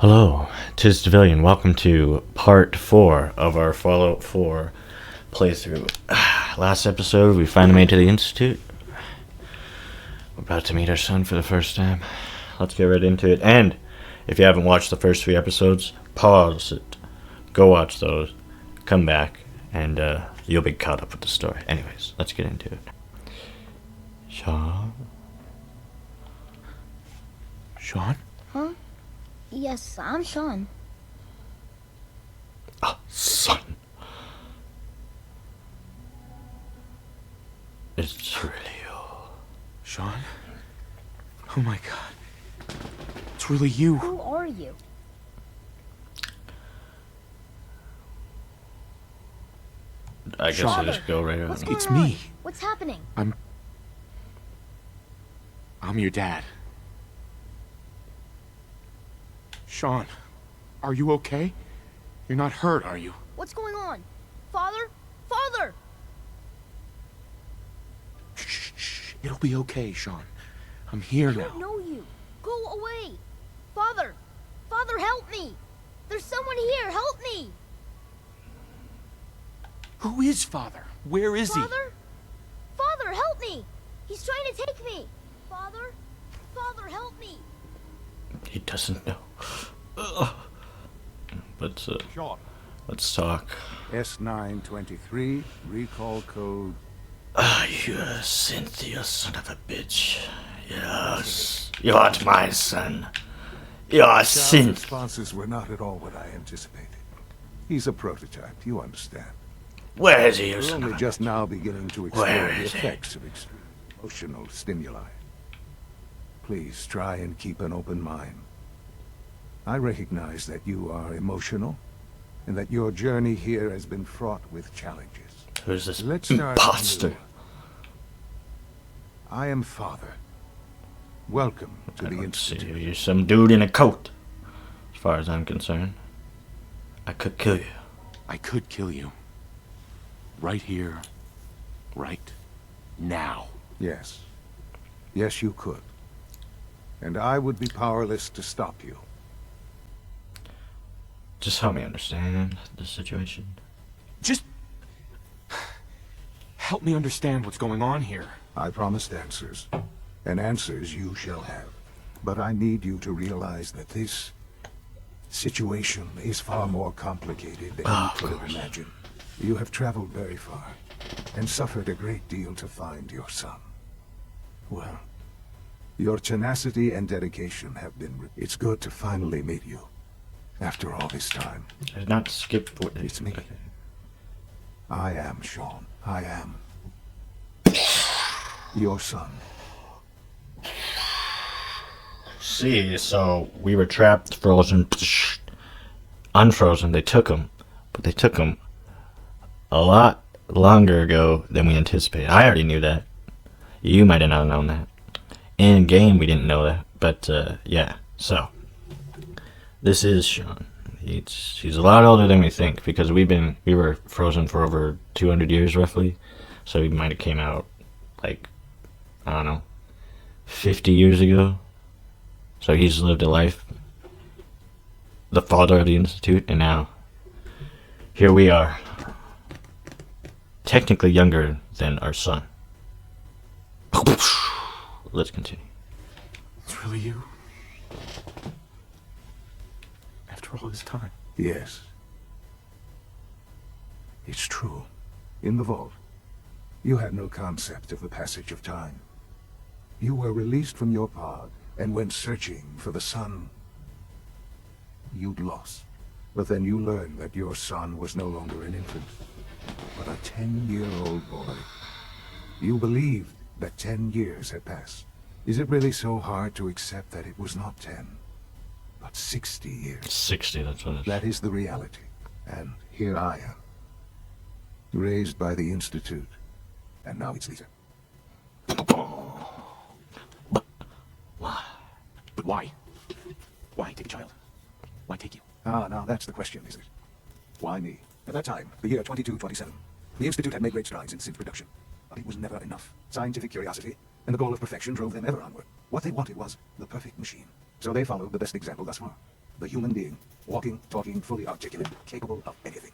Hello, tis Devillion. Welcome to part 4 of our Fallout 4 playthrough. Last episode, we finally made it to the Institute. We're about to meet our son for the first time. Let's get right into it. And if you haven't watched the first 3 episodes, pause it. Go watch those. Come back, and you'll be caught up with the story. Anyways, let's get into it. Sean? Sean? Huh? Yes, I'm Sean. Ah, son. It's really you. Sean? Oh my god. It's really you. Who are you? I guess Sean. I just go right What's on. going It's on? me. What's happening? I'm your dad. Sean, are you okay? You're not hurt, are you? What's going on? Father? Father! Shh. It'll be okay, Sean. I'm here I now. don't know you. Go away. Father! Father, help me! There's someone here. Help me! Who is Father? Where is he? Father? Father, help me! He's trying to take me. Father? Father, help me! He doesn't know. But Sean, let's talk. S923, recall code. You Cynthia, son of a bitch. Yes, you aren't my son. You're Child's Cynthia. responses were not at all what I anticipated. He's a prototype, you understand. Where is he, you We're son only of a just bitch? now beginning to explore Where the is he? effects of extreme emotional stimuli. Please try and keep an open mind. I recognize that you are emotional, and that your journey here has been fraught with challenges. Who's this Let's start imposter? anew. I am Father. Welcome to I the don't see Institute. you. You're some dude in a coat. As far as I'm concerned, I could kill you. I could kill you. Right here. Right now. Yes. Yes, you could. And I would be powerless to stop you. Just help me understand the situation. Just help me understand what's going on here. I promised answers, and answers you shall have. But I need you to realize that this situation is far more complicated than you could have imagined. You have traveled very far, and suffered a great deal to find your son. Well, your tenacity and dedication have been... It's good to finally meet you, after all this time. I did not skip what It's me. Okay. I am Sean. I am your son. See, so we were trapped, frozen, unfrozen. They took him, but they took him a lot longer ago than we anticipated. I already knew that. You might have not known that. In game, we didn't know that. But yeah, so this is Sean. He's a lot older than we think because we were frozen for over 200 years roughly. So he might have came out like, I don't know, 50 years ago. So he's lived a life, the father of the Institute, and now here we are, technically younger than our son. Let's continue. It's really you. After all this time. Yes. It's true. In the vault, you had no concept of the passage of time. You were released from your pod and went searching for the son you'd lost. But then you learned that your son was no longer an infant, but a 10-year-old boy. You believed that 10 years had passed. Is it really so hard to accept that it was not 10, but 60 years? 60, that's what it is. That is the reality. And here I am. Raised by the Institute. And now it's Lisa. But why? Why take a child? Why take you? Ah, now that's the question, isn't it? Why me? At that time, the year 2227, the Institute had made great strides in synth production. But it was never enough. Scientific curiosity and the goal of perfection drove them ever onward. What they wanted was the perfect machine. So they followed the best example thus far. The human being, walking, talking, fully articulate, capable of anything.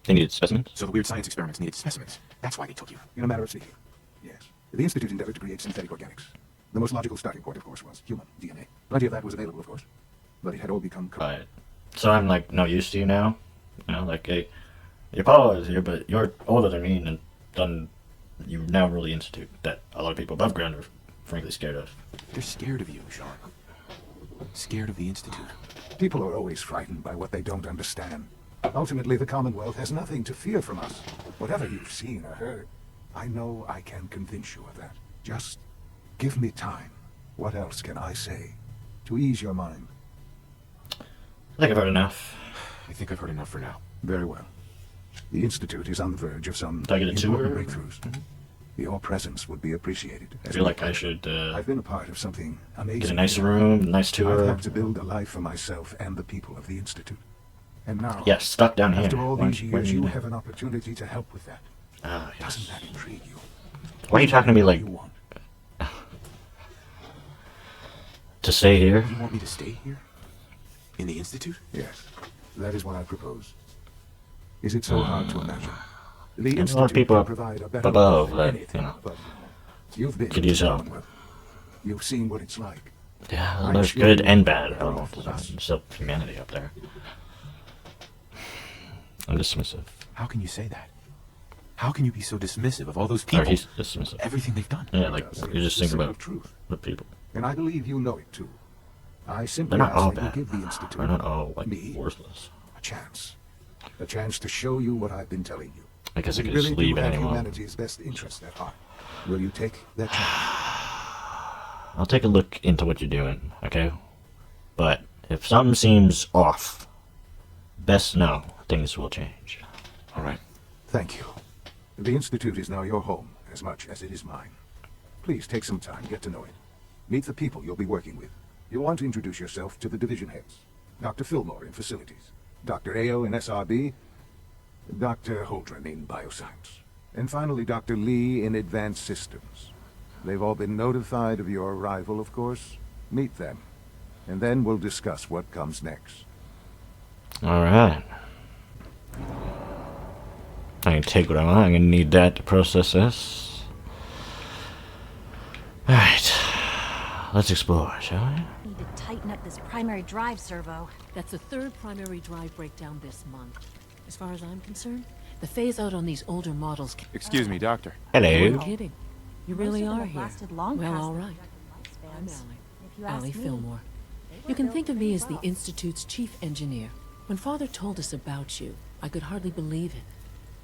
They needed specimens. So the weird science experiments needed specimens. That's why they took you. In a matter of speaking, yes. The Institute endeavored to create synthetic organics. The most logical starting point, of course, was human DNA. Plenty of that was available, of course. But it had all become corrupt. Right. So I'm like no use to you now. You know, like hey, your father is here, but you're older than me and done. You now rule the institute that a lot of people above ground are frankly scared of. They're scared of you, Sean. Scared of the Institute. People are always frightened by what they don't understand. Ultimately, the Commonwealth has nothing to fear from us. Whatever you've seen or heard, I know I can convince you of that. Just give me time. What else can I say to ease your mind? I think I've heard enough. I think I've heard enough for now. Very well. The Institute is on the verge of some Do I get a tour? important breakthroughs. Your presence would be appreciated. I feel like I should I've been a part of something amazing. get a nice room, nice I've tour. had to build a life for myself and the people of the Institute. And now, Yeah, stuck down here. after all Why these don't why years, don't you do have an opportunity to help with that. Ah, Doesn't yes. that intrigue you? Why are you talking to me like You want? to stay here? You want me to stay here? In the Institute? Yes, that is what I propose. Is it so hard to imagine? The There's a lot of Institute people can up provide a better above life than that, anything, you know, but you've been could to use the help. Commonwealth. You've seen what it's like. Yeah, I'm there's sure good you and will bad. be better Oh, off with us. there's still humanity up there. I'm dismissive. How can you say that? How can you be so dismissive of all those Or people? he's dismissive. Everything they've done? Yeah, like Because you're just it's thinking the about truth. the people. And I believe you know it too. I simply They're not ask all that bad. you give the Institute They're not all like me worthless. a chance. A chance to show you what I've been telling you. I guess I We could just really leave do at have any moment. humanity's best interest at heart. Will you take that chance? I'll take a look into what you're doing, okay? But if something seems off, best know things will change. All right. Thank you. The Institute is now your home as much as it is mine. Please take some time, get to know it. Meet the people you'll be working with. You'll want to introduce yourself to the division heads. Dr. Fillmore in facilities, Dr. Ayo in SRB, Dr. Holdren in bioscience, and finally Dr. Lee in advanced systems. They've all been notified of your arrival, of course. Meet them, and then we'll discuss what comes next. Alright. I can take what I want. I'm gonna need that to process this. Alright. Let's explore, shall we? Need to tighten up this primary drive servo. That's the third primary drive breakdown this month. As far as I'm concerned, the phase out on these older models. Excuse me, Doctor. I'm Hello. kidding. You Most really of them are have here. lasted long Well, past all their right. I'm lifespans. Allie. If you ask Allie me, Fillmore. they You were can built think of me pretty as the well. Institute's chief engineer. When Father told us about you, I could hardly believe it.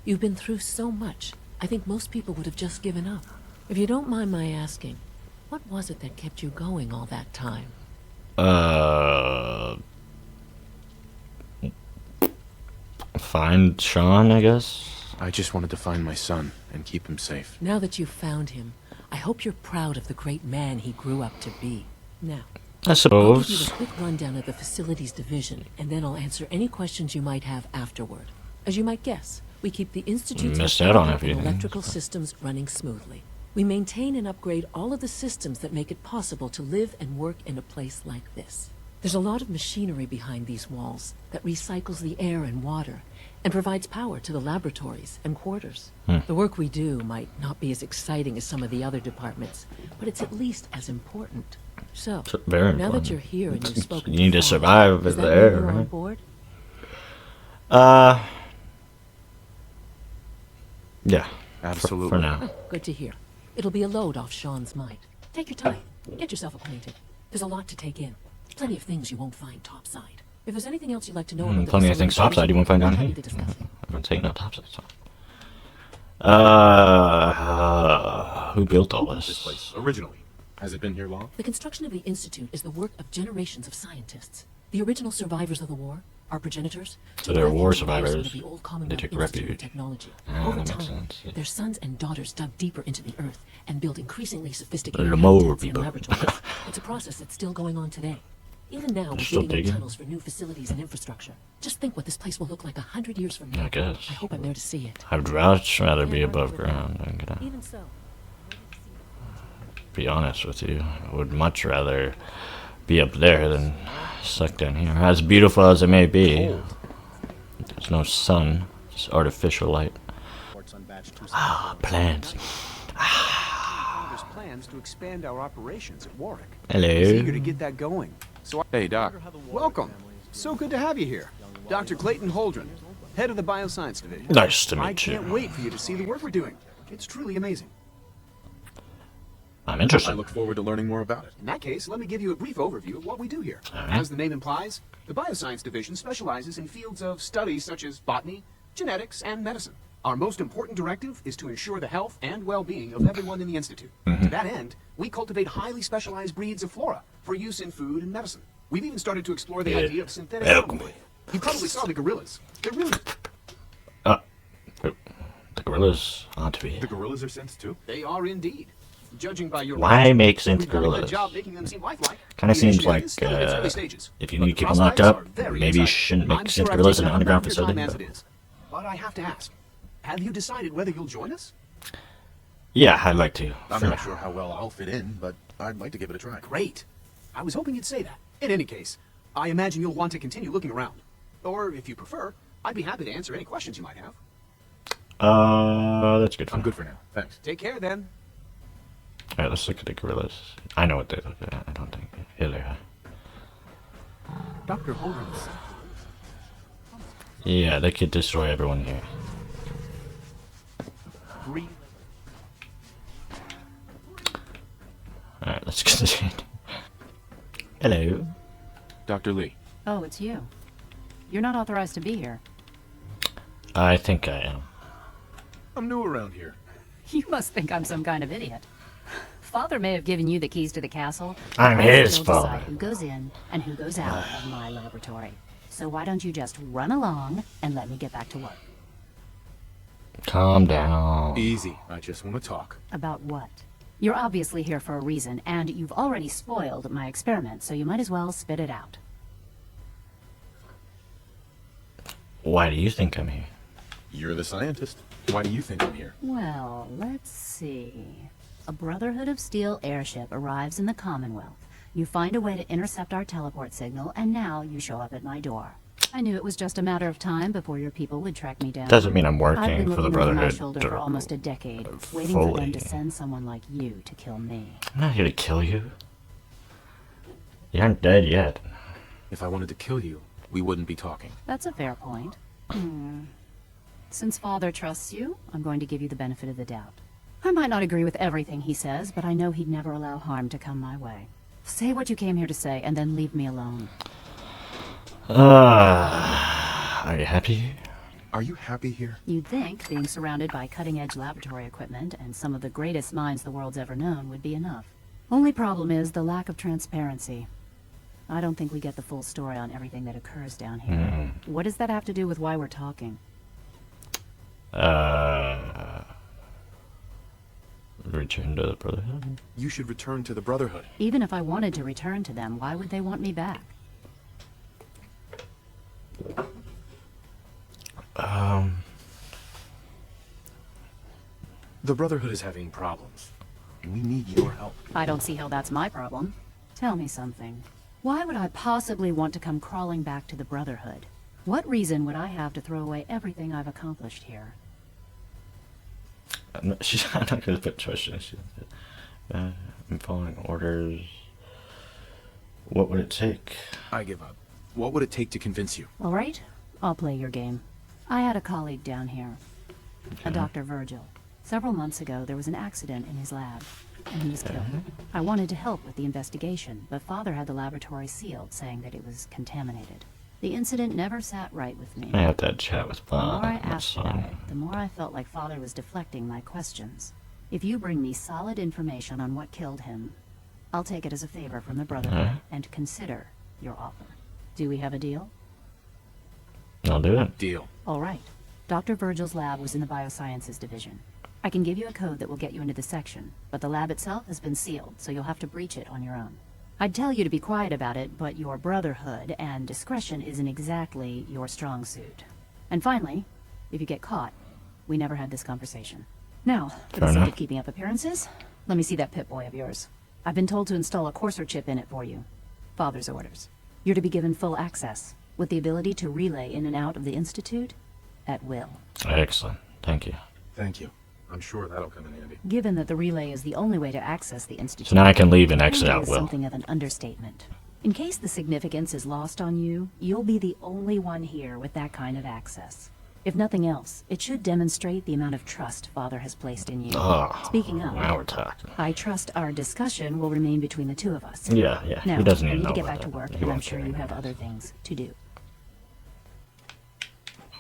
You've been through so much. I think most people would have just given up. If you don't mind my asking, what was it that kept you going all that time? Find Sean, I guess? I just wanted to find my son and keep him safe. Now that you've found him, I hope you're proud of the great man he grew up to be. Now, I I'll give suppose. you a quick rundown of the facilities division, and then I'll answer any questions you might have afterward. As you might guess, we keep the Institute's Missed out on mechanical and everything. electrical systems running smoothly. We maintain and upgrade all of the systems that make it possible to live and work in a place like this. There's a lot of machinery behind these walls that recycles the air and water and provides power to the laboratories and quarters. The work we do might not be as exciting as some of the other departments, but it's at least as important. So, It's very now important. that you're here and you've spoken You need to Father, survive does in that the mean air, you're on right? board? Yeah. Absolutely. For now. Good to hear. It'll be a load off Sean's mind. Take your time. Get yourself acquainted. There's a lot to take in. Plenty of things you won't find topside. If there's anything else you'd like to know about the Plenty of things facility, topside you won't find down I'm happy here. to discuss it. I'm gonna take no topside. Who built all This this? place, originally. Has it been here long? The construction of the Institute is the work of generations of scientists. The original survivors of the war, our progenitors. So they're took war refuge in the basement survivors. of the old They Commonwealth took Institute of refuge. Technology. Ah, Over that makes time, sense, yeah. their sons and daughters dug deeper into the earth and built increasingly sophisticated They're more habitats and people. laboratories. It's a process that's still going on today. Even now, we're Still digging digging? tunnels for new facilities and infrastructure. Just think what this place will look like 100 years from now. I guess. I hope I'm there to see it. I'd much rather be above ground. than get out. Even so, be honest with you. I would much rather be up there than stuck down here. As beautiful as it may be, there's no sun. It's artificial light. Ah, plants. There's plans to expand our operations at Warwick. Hello. He's eager to get that going. So Hey, Doc. welcome. So good to have you here. Dr. Clayton Holdren, head of the Bioscience Division. Nice to I meet you. can't wait for you to see the work we're doing. It's truly amazing. I'm interested. look forward to learning more about it. In that case, let me give you a brief overview of what we do here. As the name implies, the Bioscience Division specializes in fields of study such as botany, genetics, and medicine. Our most important directive is to ensure the health and well-being of everyone in the Institute. To that end, we cultivate highly specialized breeds of flora for use in food and medicine. We've even started to explore the idea of synthetic alchemy. You probably saw the gorillas. They're really... The gorillas ought to be. The gorillas are synths too? They are indeed. Judging by your Why reaction, make synth we've done a good gorillas? job making them seem lifelike. Kinda The seems initiative like, is still in its early stages, if you but need the people locked prospects up, are very maybe you exciting. shouldn't make I'm synth sure I've gorillas in taken an up enough underground of your time facility, as it is. But I have to ask, have you decided whether you'll join us? Yeah, I'd like to. I'm not sure how well I'll fit in, but I'd like to give it a try. Great. I was hoping you'd say that. In any case, I imagine you'll want to continue looking around. Or, if you prefer, I'd be happy to answer any questions you might have. That's good. I'm good for now. Thanks. Take care, then. Alright, let's look at the gorillas. I know what they look at. I don't think. Here they are. Dr. Holdren's. Yeah, they could destroy everyone here. Alright, let's continue. Hello. Dr. Lee. Oh, it's you. You're not authorized to be here. I think I am. I'm new around here. You must think I'm some kind of idiot. Father may have given you the keys to the castle. I'm but his will decide father. Who goes in and who goes out of my laboratory. So why don't you just run along and let me get back to work? Calm down. Easy. I just want to talk. About what? You're obviously here for a reason, and you've already spoiled my experiment, so you might as well spit it out. Why do you think I'm here? You're the scientist. Why do you think I'm here? Well, let's see. A Brotherhood of Steel airship arrives in the Commonwealth. You find a way to intercept our teleport signal, and now you show up at my door. I knew it was just a matter of time before your people would track me down. Doesn't mean I'm I've working been for the looking over my Brotherhood. shoulder for almost a decade, waiting for them to fully. send someone like you to kill me. I'm not here to kill you. You aren't dead yet. If I wanted to kill you, we wouldn't be talking. That's a fair point. Since Father trusts you, I'm going to give you the benefit of the doubt. I might not agree with everything he says, but I know he'd never allow harm to come my way. Say what you came here to say, and then leave me alone. Are you happy? Are you happy here? You'd think being surrounded by cutting-edge laboratory equipment and some of the greatest minds the world's ever known would be enough. Only problem is the lack of transparency. I don't think we get the full story on everything that occurs down here. What does that have to do with why we're talking? Return to the Brotherhood? You should return to the Brotherhood. Even if I wanted to return to them, why would they want me back? The Brotherhood is having problems. We need your help. I don't see how that's my problem. Tell me something. Why would I possibly want to come crawling back to the Brotherhood? What reason would I have to throw away everything I've accomplished here? I'm not going to put trust in it. I'm following orders. What would it take? I give up. What would it take to convince you? All right, I'll play your game. I had a colleague down here, a Dr. Virgil. Several months ago, there was an accident in his lab, and he was killed. I wanted to help with the investigation, but Father had the laboratory sealed, saying that it was contaminated. The incident never sat right with me. I have that chat with The more I my asked about son. it, the more I felt like Father was deflecting my questions. If you bring me solid information on what killed him, I'll take it as a favor from the Brotherhood and consider your offer. Do we have a deal? I'll do it. Deal. All right. Dr. Virgil's lab was in the Biosciences Division. I can give you a code that will get you into the section, but the lab itself has been sealed, so you'll have to breach it on your own. I'd tell you to be quiet about it, but your Brotherhood and discretion isn't exactly your strong suit. And finally, if you get caught, we never had this conversation. Now, for Fair the sake enough. of keeping up appearances, Let me see that Pip-Boy of yours. I've been told to install a Courser chip in it for you. Father's orders. You're to be given full access, with the ability to relay in and out of the Institute at will. Excellent. Thank you. Thank you. I'm sure that'll come in handy. Given that the relay is the only way to access the Institute, So now I can leave and exit handy out is will. something of an understatement. In case the significance is lost on you, you'll be the only one here with that kind of access. If nothing else, it should demonstrate the amount of trust Father has placed in you. Oh, Speaking of, now we're talking. I trust our discussion will remain between the two of us. Yeah. Now, He doesn't I even need know to get about back to that. work, He and I'm won't sure care you have anyways. other things to do.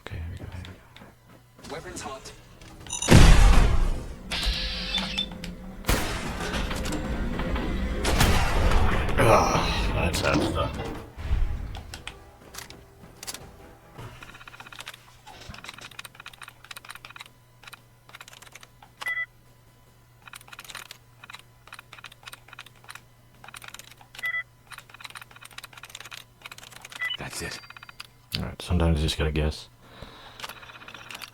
Okay, here we go. Weapons hot. That's how it's done. That's it. Alright, sometimes you just gotta guess.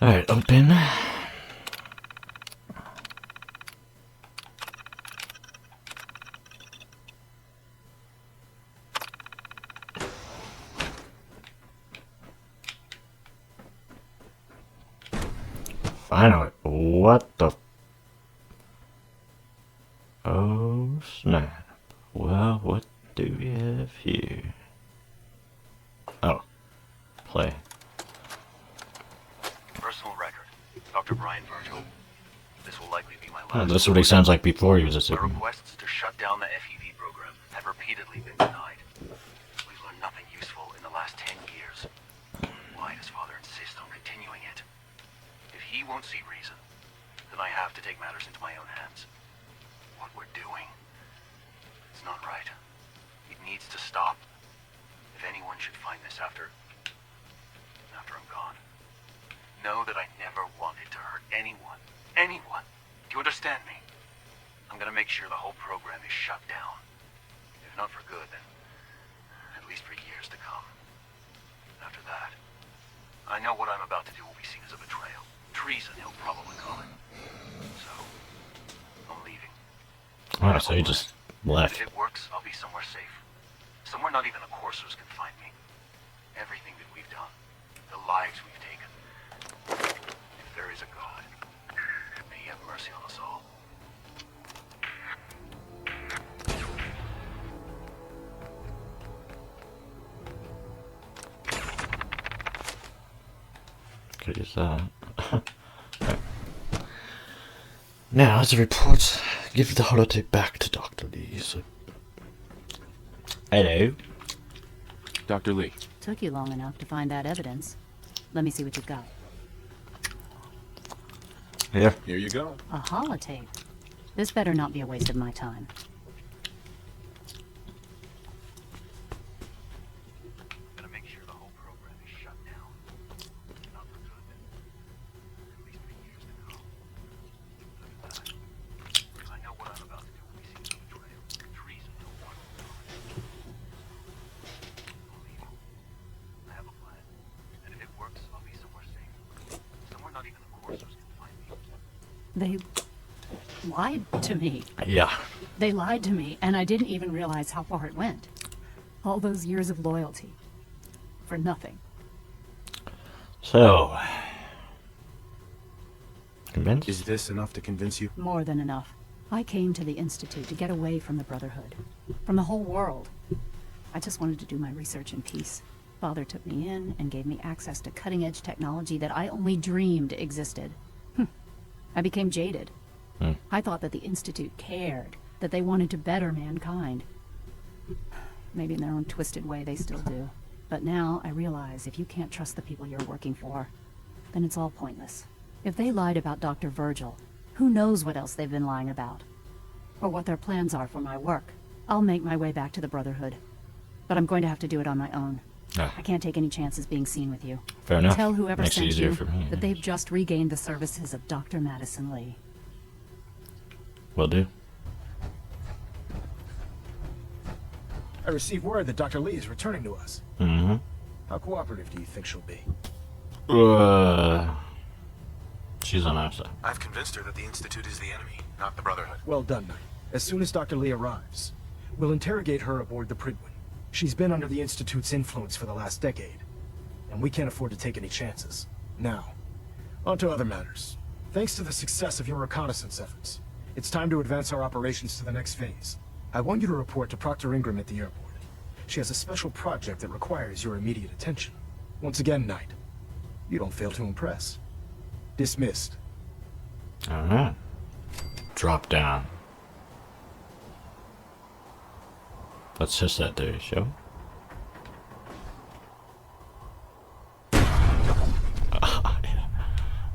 Alright, open. Finally. What the? Oh, snap. Well, what do we have here? Oh. Play. Personal record. Dr. Brian Virgil. This will likely be my Oh, last. this is what he sounds like before he was a My Superman. requests to shut down the FEV program have repeatedly been denied. We've learned nothing useful in the last 10 years. Why does Father insist on continuing it? If he won't see reason, then I have to take matters into my own hands. What we're doing, it's not right. It needs to stop. If anyone should find this after I'm gone, know that I never wanted to hurt anyone. Anyone. Do you understand me? I'm gonna make sure the whole program is shut down. If not for good, then at least for years to come. After that, I know what I'm about to do will be seen as a betrayal. Treason, he'll probably call it. So, I'm leaving. Oh, so he just left. If it works, I'll be somewhere safe. Somewhere not even the coursers can find me. Everything that we've done, the lives we've taken. If there is a God, may he have mercy on us all. Could use that. Now, as a report, give the holotape back to Dr. Lee. So... Hello. Dr. Lee. Took you long enough to find that evidence. Let me see what you've got. Here. Here you go. A holotape. This better not be a waste of my time. I'm gonna make sure the whole program is shut down. Not for good, then at least for years to come. After that, I know what I'm about to do will be seen as a betrayal. Treason, he'll probably call it. I'll leave. I have a plan. And if it works, I'll be somewhere safe. Somewhere not even the coursers can find me. They lied to me. Yeah. They lied to me, and I didn't even realize how far it went. All those years of loyalty. For nothing. So... Convinced? Is this enough to convince you? More than enough. I came to the Institute to get away from the Brotherhood. From the whole world. I just wanted to do my research in peace. Father took me in and gave me access to cutting-edge technology that I only dreamed existed. I became jaded. I thought that the Institute cared, that they wanted to better mankind. Maybe in their own twisted way they still do. But now I realize if you can't trust the people you're working for, then it's all pointless. If they lied about Dr. Virgil, who knows what else they've been lying about? Or what their plans are for my work. I'll make my way back to the Brotherhood. But I'm going to have to do it on my own. Ah, I can't take any chances being seen with you. fair enough. Tell whoever Makes it sent easier you for me. that they've just regained the services of Dr. Madison Lee. Will do. I received word that Dr. Lee is returning to us. Mm-hmm. How cooperative do you think she'll be? she's on our side. I've convinced her that the Institute is the enemy, not the Brotherhood. Well done, Knight. As soon as Dr. Lee arrives, we'll interrogate her aboard the Prydwen. She's been under the Institute's influence for the last decade, and we can't afford to take any chances. Now, on to other matters. Thanks to the success of your reconnaissance efforts, it's time to advance our operations to the next phase. I want you to report to Proctor Ingram at the airport. She has a special project that requires your immediate attention. Once again, Knight, you don't fail to impress. Dismissed. Alright. Drop down. Let's test that theory, shall we? Oh, yeah.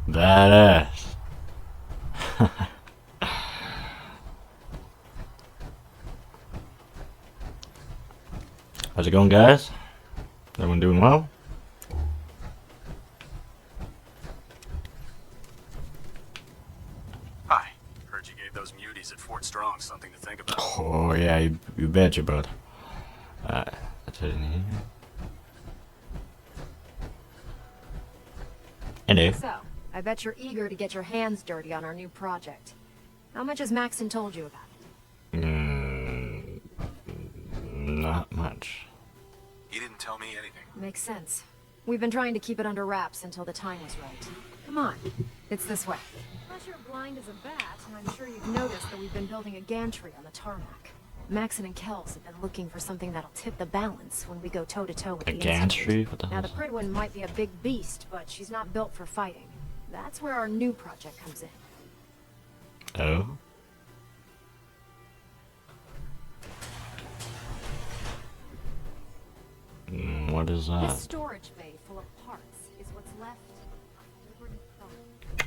Badass. How's it going, guys? Everyone doing well? Hi. Heard you gave those muties at Fort Strong something to think about. Oh, yeah, you betcha, bud. That's it in here. Hello. So, I bet you're eager to get your hands dirty on our new project. How much has Maxon told you about it? Not much. He didn't tell me anything. Makes sense. We've been trying to keep it under wraps until the time was right. Come on, it's this way. Unless you're blind as a bat, I'm sure you've noticed that we've been building a gantry on the tarmac. Maxon and Kells have been looking for something that'll tip the balance when we go toe-to-toe with A the gantry? Institute. What the Now, hell the is that? Prydwen might be a big beast, but she's not built for fighting. That's where our new project comes in. Oh? What is This that? storage bay full of parts is what's left of Liberty Prime.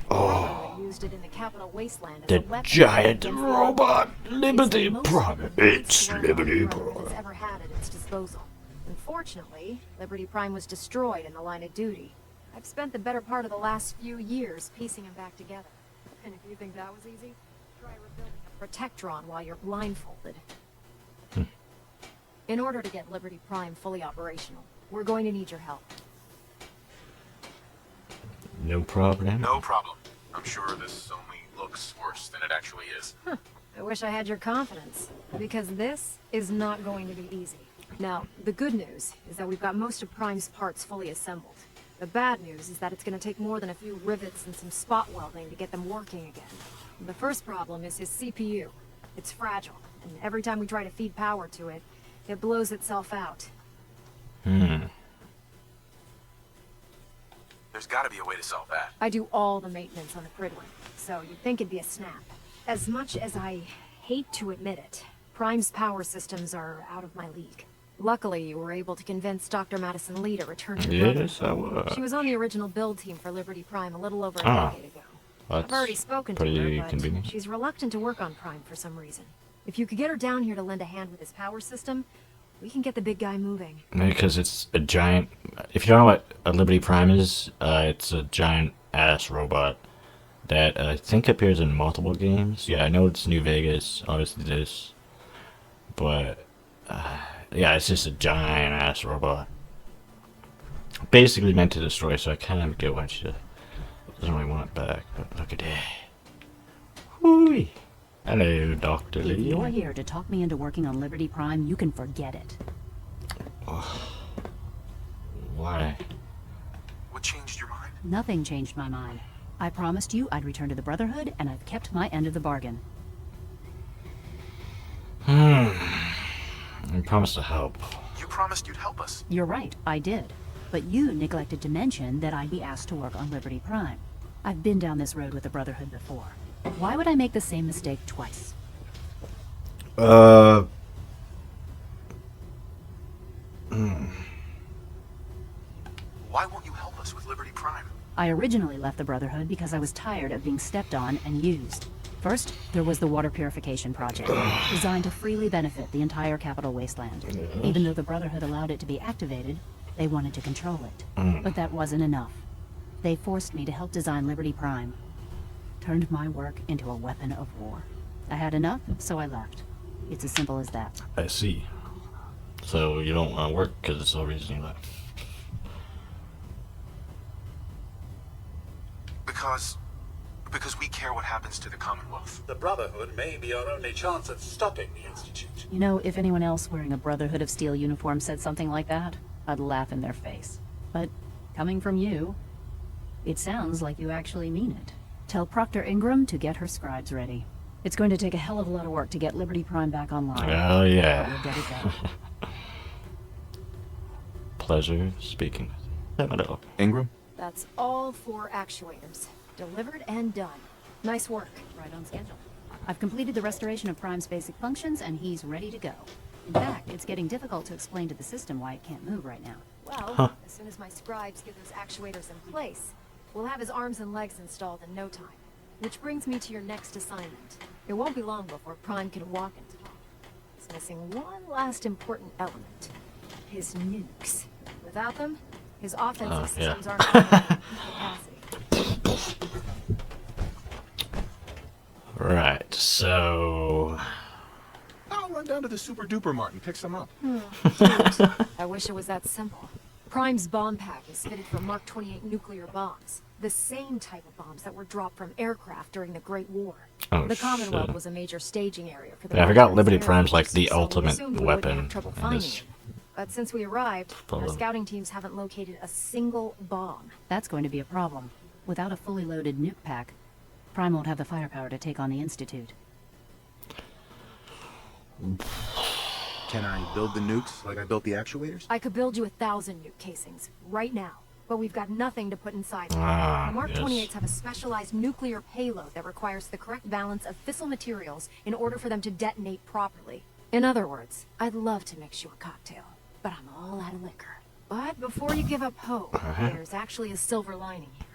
Oh, used it in the Capital Wasteland as The a weapon giant against the robot Empire. Liberty It's the most Prime. advanced It's robot Liberty the Prime Prime. has ever had at its disposal. Unfortunately, Liberty Prime was destroyed in the line of duty. I've spent the better part of the last few years piecing him back together. And if you think that was easy, try rebuilding a Protectron while you're blindfolded. In order to get Liberty Prime fully operational, we're going to need your help. No problem. No problem. I'm sure this only looks worse than it actually is. I wish I had your confidence, because this is not going to be easy. Now, the good news is that we've got most of Prime's parts fully assembled. The bad news is that it's going to take more than a few rivets and some spot welding to get them working again. The first problem is his CPU. It's fragile, and every time we try to feed power to it, it blows itself out. There's gotta be a way to solve that. I do all the maintenance on the Prydwen, so you'd think it'd be a snap. As much as I hate to admit it, Prime's power systems are out of my league. Luckily, you were able to convince Dr. Madison Lee to return to Yes, Brotherhood. I was. She was on the original build team for Liberty Prime a little over a Ah, decade ago. I've already That's spoken to pretty her, but convenient. she's reluctant to work on Prime for some reason. If you could get her down here to lend a hand with his power system, we can get the big guy moving. Because it's a giant. If you don't know what a Liberty Prime is, it's a giant ass robot that I think appears in multiple games. Yeah, I know it's New Vegas, obviously this, but yeah, it's just a giant ass robot. Basically meant to destroy, so I kind of get why she doesn't really want it back. But look at that. Whoo-wee. Hello, Dr. If Lee. you're here to talk me into working on Liberty Prime, you can forget it. Why? What changed your mind? Nothing changed my mind. I promised you I'd return to the Brotherhood, and I've kept my end of the bargain. I promised to help. You promised you'd help us. You're right, I did. But you neglected to mention that I'd be asked to work on Liberty Prime. I've been down this road with the Brotherhood before. Why would I make the same mistake twice? Why won't you help us with Liberty Prime? I originally left the Brotherhood because I was tired of being stepped on and used. First, there was the water purification project, designed to freely benefit the entire Capital Wasteland. Even though the Brotherhood allowed it to be activated, they wanted to control it. But that wasn't enough. They forced me to help design Liberty Prime. Turned my work into a weapon of war. I had enough, so I left. It's as simple as that. I see. So you don't want to work because it's the reason you left. Because Because we care what happens to the Commonwealth. The Brotherhood may be our only chance at stopping the Institute. You know, if anyone else wearing a Brotherhood of Steel uniform said something like that, I'd laugh in their face. But coming from you, it sounds like you actually mean it. Tell Proctor Ingram to get her scribes ready. It's going to take a hell of a lot of work to get Liberty Prime back online. Oh, yeah. But we'll get it done. Pleasure speaking with you. Ingram? That's all 4 actuators. Delivered and done. Nice work. Right on schedule. I've completed the restoration of Prime's basic functions, and he's ready to go. In fact, it's getting difficult to explain to the system why it can't move right now. Well, as soon as my scribes get those actuators in place, we'll have his arms and legs installed in no time. Which brings me to your next assignment. It won't be long before Prime can walk and talk. He's missing one last important element. His nukes. Without them, his offensive systems aren't at capacity. Right, so... I'll run down to the Super Duper Mart and pick some up. I wish it was that simple. Prime's bomb pack is fitted for Mark 28 nuclear bombs. The same type of bombs that were dropped from aircraft during the Great War. Oh, the Commonwealth shit. was a major staging area for the Yeah, I forgot military's Liberty air Prime's like force, the so we ultimate assumed we wouldn't have weapon. trouble in finding this. it. But since we arrived, our Follow. scouting teams haven't located a single bomb. That's going to be a problem. Without a fully loaded nuke pack, Prime won't have the firepower to take on the Institute. Can I build the nukes like I built the actuators? I could build you 1,000 nuke casings, right now. But we've got nothing to put inside them. Ah, The Mark yes. 28s have a specialized nuclear payload that requires the correct balance of fissile materials in order for them to detonate properly. In other words, I'd love to mix you a cocktail, but I'm all out of liquor. But before you give up hope, there's actually a silver lining here.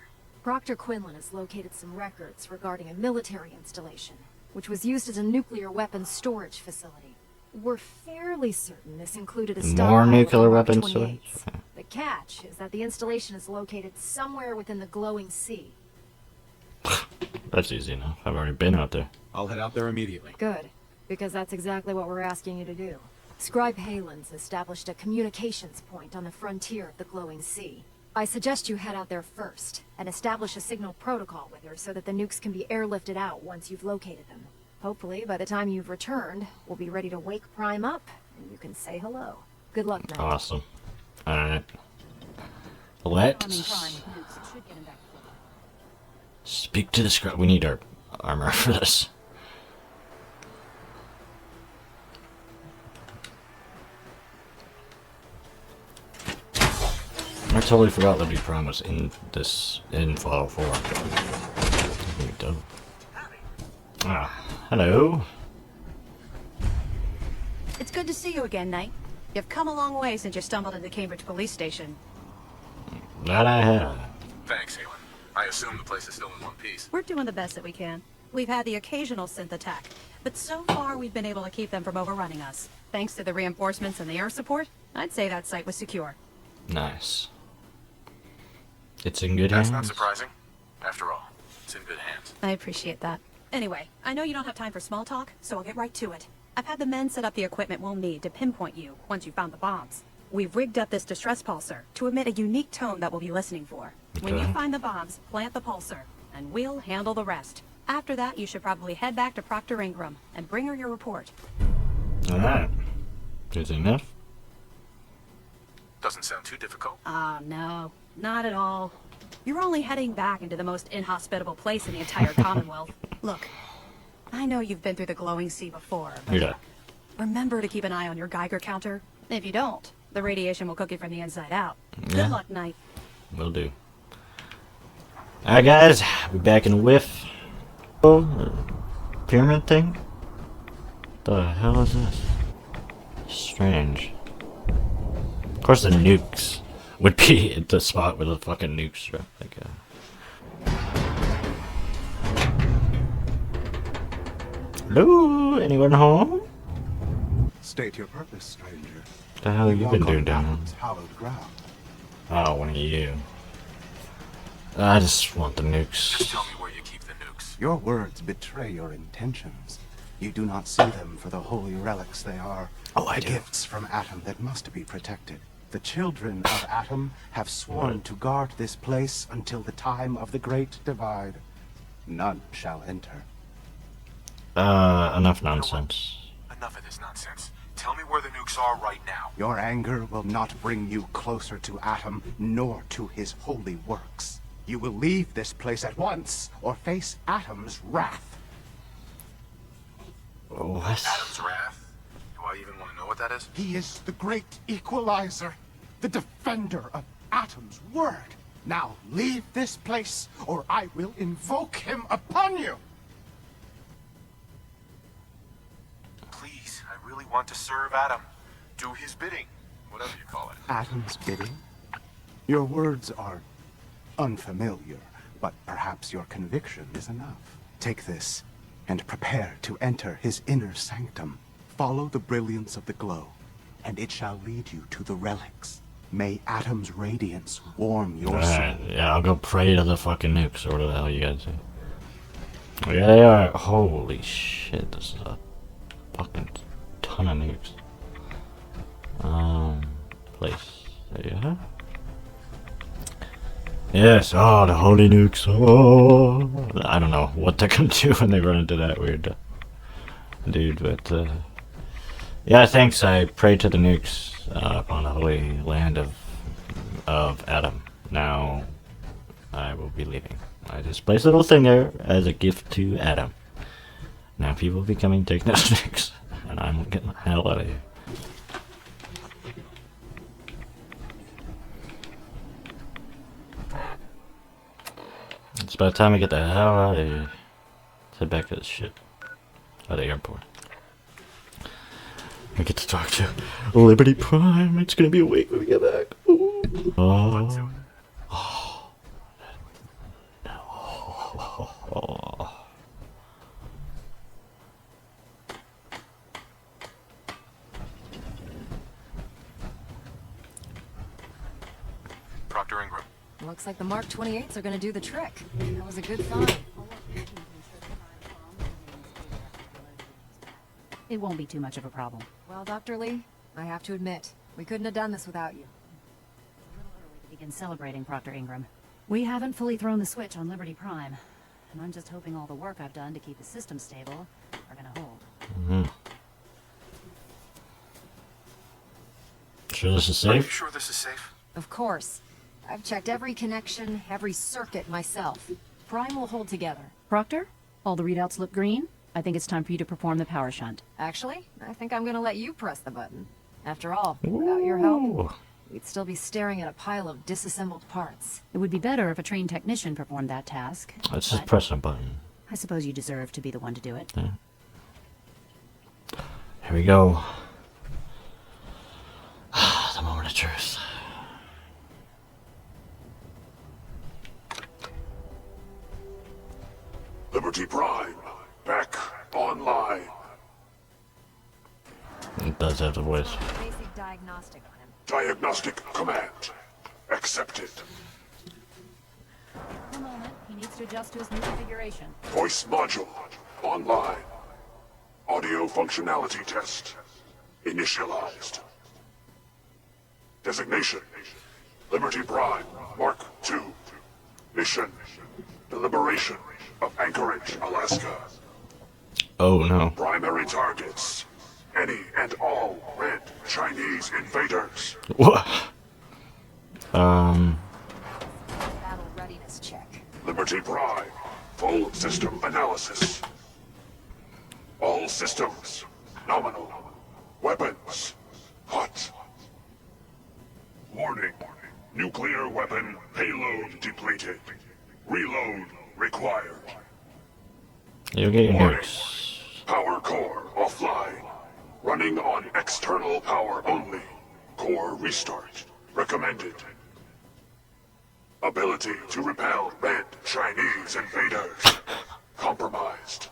Proctor Quinlan has located some records regarding a military installation, which was used as a nuclear weapons storage facility. We're fairly certain this included a More stockpile of nuclear Mark weapons 28s. storage? The catch is that the installation is located somewhere within the glowing sea. That's easy enough. I've already been out there. I'll head out there immediately. Good, because that's exactly what we're asking you to do. Scribe Halen's established a communications point on the frontier of the glowing sea. I suggest you head out there first, and establish a signal protocol with her so that the nukes can be airlifted out once you've located them. Hopefully, by the time you've returned, we'll be ready to wake Prime up, and you can say hello. Good luck, Knight. Awesome. Alright. Arming Prime Let's with nukes should get him back to full. speak to the scribe. We need our armor for this. I totally forgot Liberty Prime was in Fallout 4. Here we go. Ah, hello. It's good to see you again, Knight. You've come a long way since you stumbled into Cambridge Police Station. That I have. Thanks, Halen. I assume the place is still in one piece. We're doing the best that we can. We've had the occasional synth attack, but so far we've been able to keep them from overrunning us. Thanks to the reinforcements and the air support, I'd say that site was secure. Nice. It's in good That's hands. not surprising. After all, it's in good hands. I appreciate that. Anyway, I know you don't have time for small talk, so I'll get right to it. I've had the men set up the equipment we'll need to pinpoint you once you've found the bombs. We've rigged up this distress pulsar to emit a unique tone that we'll be listening for. When you Okay. find the bombs, plant the pulsar, and we'll handle the rest. After that, you should probably head back to Proctor Ingram and bring her your report. Alright. Is it enough? Doesn't sound too difficult. No, not at all. You're only heading back into the most inhospitable place in the entire Commonwealth. Look, I know you've been through the glowing sea before, but Yeah. remember to keep an eye on your Geiger counter. If you don't, the radiation will cook you from the inside out. Yeah. Good luck, Knight. Will do. Alright guys, we're back in a whiff. Oh, pyramid thing? The hell is this? Strange. Of course the nukes would be at the spot where the fucking nukes are. Like, hello? Anyone home? State your purpose, stranger. The hell have you been walk on doing down Atom's hallowed ground. Oh, one of you. I just want the nukes. Just tell me where you keep the nukes. Your words betray your intentions. You do not see them for the holy relics they are. Oh, I the do. gifts from Atom that must be protected. The children of Atom have sworn to guard this place until the time of the Great Divide. none shall enter. Enough nonsense. Enough of this nonsense. Tell me where the nukes are right now. Your anger will not bring you closer to Atom, nor to his holy works. You will leave this place at once, or face Atom's wrath. What? Adam's wrath? Do I even want to know what that is? He is the great equalizer, the defender of Atom's word. Now leave this place, or I will invoke him upon you! Please, I really want to serve Adam. Do his bidding, whatever you call it. Atom's bidding? Your words are unfamiliar, but perhaps your conviction is enough. Take this, and prepare to enter his inner sanctum. Follow the brilliance of the glow, and it shall lead you to the relics. May Atom's radiance warm your Alright, soul. yeah, I'll go pray to the fucking nukes, or whatever the hell you guys say. Oh, yeah, they are. Holy shit, this is a fucking ton of nukes. Place. Yeah. Yes, oh, the holy nukes. Oh, I don't know what they're gonna do when they run into that weird dude, but yeah, thanks. I prayed to the nukes upon the holy land of Adam. Now I will be leaving. I just placed a little thing there as a gift to Adam. Now people will be coming taking those nukes, and I'm getting the hell out of here. It's about time I get the hell out of here. Let's head back to the ship. At the airport. I get to talk to Liberty Prime. It's gonna be a week when we get back. Ooh. Oh. Oh. Oh. Proctor Ingram. Looks like the Mark 28s are gonna do the trick. That was a good find. It won't be too much of a problem. Well, Dr. Lee, I have to admit, we couldn't have done this without you. To begin celebrating, Proctor Ingram. We haven't fully thrown the switch on Liberty Prime, and I'm just hoping all the work I've done to keep the system stable are gonna hold. Mm-hmm. Sure this is Are you safe? sure this is safe? Of course. I've checked every connection, every circuit myself. Prime will hold together. Proctor, all the readouts look green. I think it's time for you to perform the power shunt. Actually, I think I'm gonna let you press the button. After all, without your help, Ooh. we'd still be staring at a pile of disassembled parts. It would be better if a trained technician performed that task. Let's just but press a button. I suppose you deserve to be the one to do it. Yeah. Here we go. The moment of truth. Liberty Prime, back online. It does have the voice. Basic diagnostic on him. Diagnostic command accepted. For a moment, he needs to adjust to his new configuration. Voice module online. Audio functionality test initialized. Designation: Liberty Prime Mark II. Mission: the liberation of Anchorage, Alaska. Oh no. Primary targets: any and all red Chinese invaders. What? Battle readiness check. Liberty Prime, full system analysis. All systems nominal. Weapons hot. Warning: nuclear weapon payload depleted. Reload required. You'll get your Warning: nukes. power core offline. Running on external power only. Core restart recommended. Ability to repel red Chinese invaders compromised.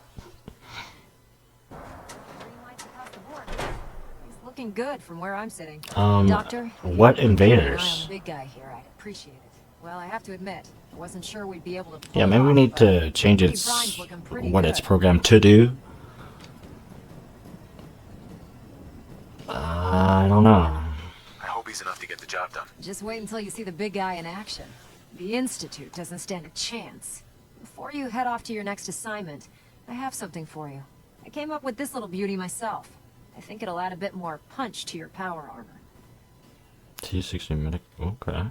He's looking good from where I'm sitting. What Doctor, if you could keep an eye on invaders? the big guy here, I'd appreciate it. Well, I have to admit, I wasn't sure we'd be able to. Yeah, pull maybe it we off, need but to change Liberty its Prime's looking pretty what good. it's programmed to do. I don't know. I hope he's enough to get the job done. Just wait until you see the big guy in action. The Institute doesn't stand a chance. before you head off to your next assignment, I have something for you. I came up with this little beauty myself. I think it'll add a bit more punch to your power armor. T60 medic. Okay.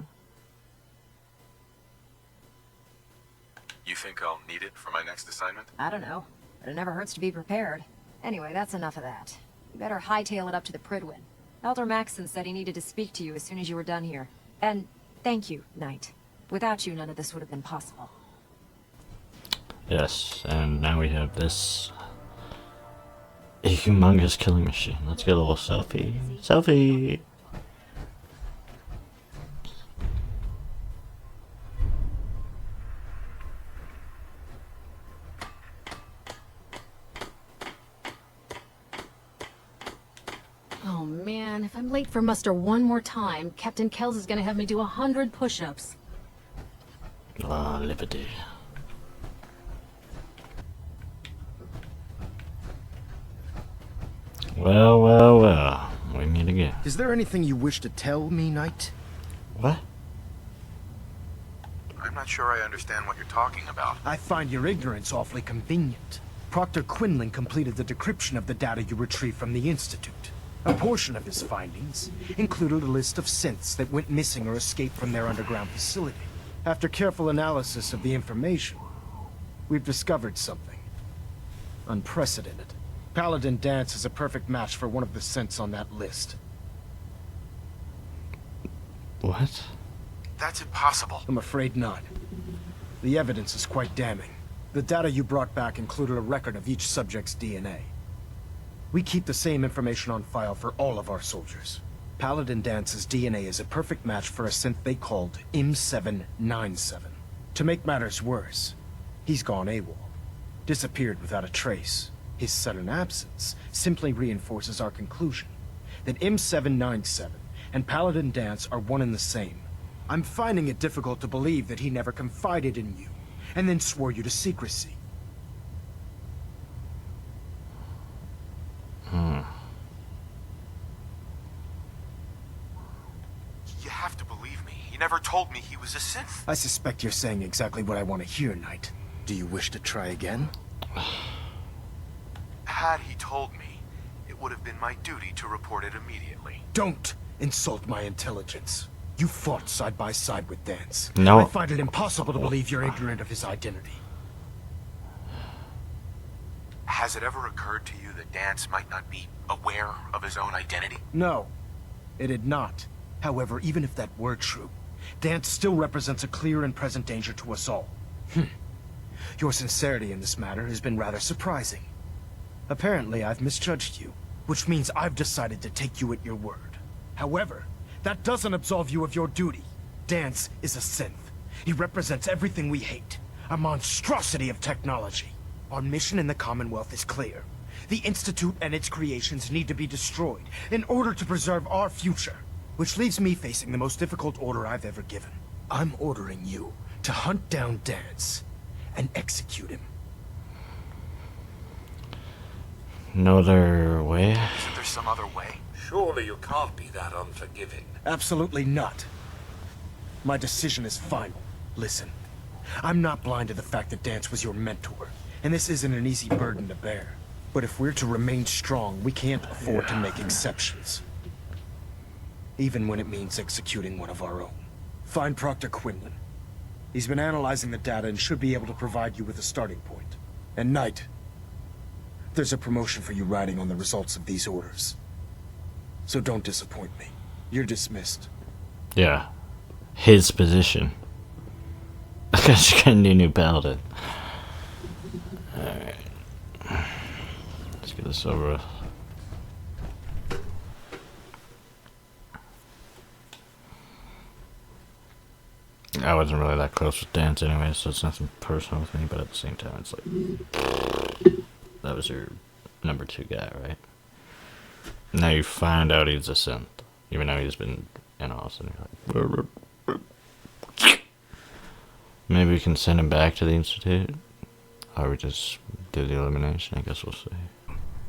You think I'll need it for my next assignment? I don't know, but it never hurts to be prepared. Anyway, that's enough of that. You better hightail it up to the Pridwin. Elder Maxson said he needed to speak to you as soon as you were done here. And thank you, Knight. Without you, none of this would have been possible. Yes, and now we have this humongous killing machine. Let's get a little selfie. Selfie! Oh man, if I'm late for muster one more time, Captain Kells is gonna have me do 100 push-ups. Ah, liberty. Well. We meet again. Is there anything you wish to tell me, Knight? What? I'm not sure I understand what you're talking about. I find your ignorance awfully convenient. Proctor Quinlan completed the decryption of the data you retrieved from the Institute. A portion of his findings included a list of synths that went missing or escaped from their underground facility. After careful analysis of the information, we've discovered something unprecedented. Paladin Danse is a perfect match for one of the synths on that list. What? That's impossible. I'm afraid not. The evidence is quite damning. The data you brought back included a record of each subject's DNA. We keep the same information on file for all of our soldiers. Paladin Dance's DNA is a perfect match for a synth they called M797. To make matters worse, he's gone AWOL. Disappeared without a trace. His sudden absence simply reinforces our conclusion that M797 and Paladin Danse are one and the same. I'm finding it difficult to believe that he never confided in you, and then swore you to secrecy. You have to believe me. He never told me he was a synth. I suspect you're saying exactly what I want to hear, Knight. Do you wish to try again? Had he told me, it would have been my duty to report it immediately. Don't insult my intelligence. You fought side by side with Danse. No. I find it impossible to believe you're ignorant of his identity. Has it ever occurred to you that Danse might not be aware of his own identity? No, it had not. However, even if that were true, Danse still represents a clear and present danger to us all. Your sincerity in this matter has been rather surprising. Apparently, I've misjudged you, which means I've decided to take you at your word. However, that doesn't absolve you of your duty. Danse is a synth. He represents everything we hate, a monstrosity of technology. Our mission in the Commonwealth is clear. The Institute and its creations need to be destroyed in order to preserve our future, which leaves me facing the most difficult order I've ever given. I'm ordering you to hunt down Danse and execute him. No other way? Isn't there some other way? Surely you can't be that unforgiving. Absolutely not. My decision is final. Listen, I'm not blind to the fact that Danse was your mentor, and this isn't an easy burden to bear. But if we're to remain strong, we can't afford to make exceptions. Even when it means executing one of our own. Find Proctor Quinlan. He's been analyzing the data and should be able to provide you with a starting point. And Knight, there's a promotion for you riding on the results of these orders. So don't disappoint me. You're dismissed. Yeah. His position. Because you're gonna do new paladin. Alright. Let's get this over with. I wasn't really that close with Danse anyway, so it's nothing personal with me, but at the same time, it's like... That was your number 2 guy, right? Now you find out he's a synth, even though he's been in Austin. You're like... Maybe we can send him back to the Institute? Or we just do the elimination, I guess we'll see.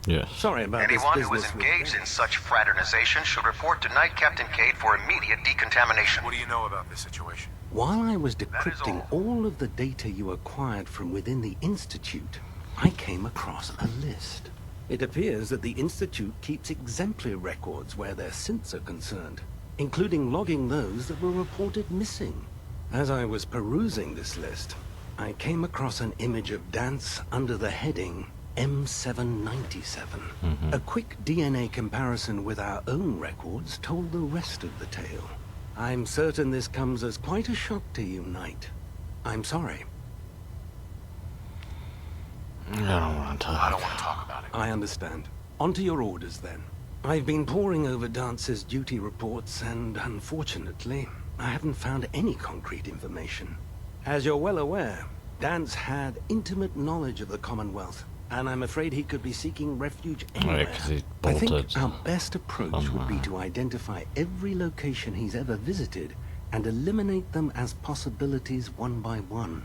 Yes. Sorry about Anyone this who is business with engaged in such fraternization should report to Knight Captain Cade for immediate decontamination. What do you know about this situation? While I was decrypting all of the data you acquired from within the Institute, I came across a list. It appears that the Institute keeps exemplary records where their synths are concerned, including logging those that were reported missing. As I was perusing this list, I came across an image of Dance under the heading M797. A quick DNA comparison with our own records told the rest of the tale. I'm certain this comes as quite a shock to you, Knight. I'm sorry. I don't want to talk. I don't want to talk about it. I understand. On to your orders, then. I've been poring over Dance's duty reports, and unfortunately, I haven't found any concrete information. As you're well aware, Dance had intimate knowledge of the Commonwealth, and I'm afraid he could be seeking refuge anywhere. 'cause he's I think bolted our best approach would be to identify every location he's ever visited and eliminate them as possibilities one by one.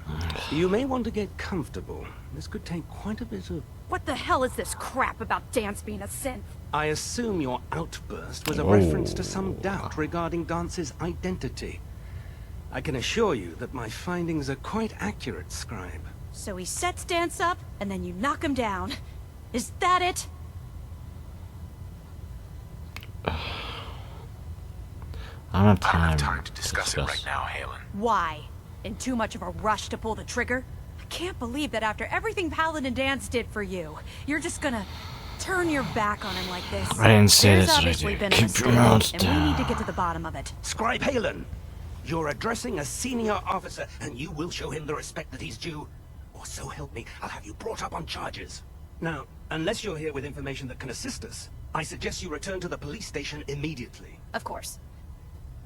You may want to get comfortable. This could take quite a bit of... What the hell is this crap about Dance being a synth? I assume your outburst was a Whoa. reference to some doubt regarding Dance's identity. I can assure you that my findings are quite accurate, Scribe. So he sets Dance up, and then you knock him down. Is that it? I don't have I don't have time time to discuss it right now, Halen. Why? In too much of a rush to pull the trigger? I can't believe that after everything Paladin Dance did for you, you're just gonna turn your back on him like this. I didn't say There's this, but I obviously did. been a Keep mistake, your mouth and we down. need to get to the bottom of it. Scribe Halen, you're addressing a senior officer, and you will show him the respect that he's due. Or so help me, I'll have you brought up on charges. Now, unless you're here with information that can assist us, I suggest you return to the police station immediately. Of course.